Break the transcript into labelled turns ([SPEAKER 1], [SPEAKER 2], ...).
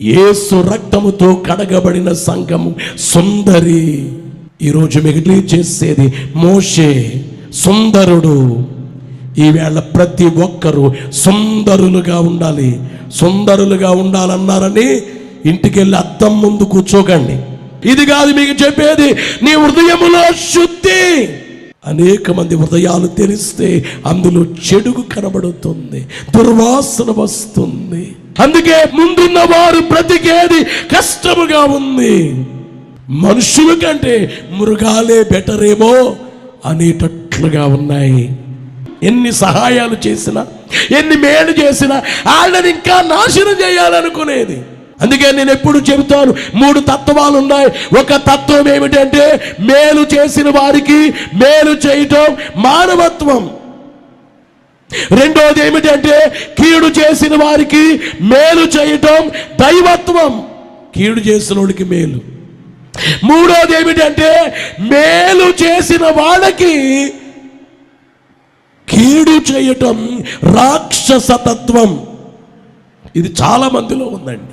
[SPEAKER 1] యేసు రక్తముతో కడగబడిన సంఘము సుందరి. ఈరోజు మిగిలి చేసేది మోషే సుందరుడు. ఈవేళ ప్రతి ఒక్కరూ సుందరులుగా ఉండాలి. సుందరులుగా ఉండాలన్నారని ఇంటికి వెళ్ళి అద్దం ముందు కూర్చోకండి. ఇది కాదు మీకు చెప్పేది. నీ హృదయములో శుద్ధి. అనేక మంది హృదయాలు తెరిస్తే అందులో చెడుగు కనబడుతుంది, దుర్వాసన వస్తుంది. అందుకే ముందున్న వారు బ్రతికేది కష్టముగా ఉంది. మనుషుల కంటే మృగాలే బెటరేమో అనేటట్లుగా ఉన్నాయి. ఎన్ని సహాయాలు చేసినా, ఎన్ని మేలు చేసినా వాళ్ళని ఇంకా నాశనం చేయాలనుకునేది. అందుకే నేను ఎప్పుడు చెబుతాను, 3 తత్వాలు ఉన్నాయి. ఒక తత్వం ఏమిటంటే మేలు చేసిన వారికి మేలు చేయటం మానవత్వం. రెండోది ఏమిటంటే కీడు చేసిన వారికి మేలు చేయటం దైవత్వం. కీడు చేసిన వాడికి మేలు. మూడోది ఏమిటంటే మేలు చేసిన వాళ్ళకి కీడు చేయటం రాక్షసతత్వం. ఇది చాలా మందిలో ఉందండి.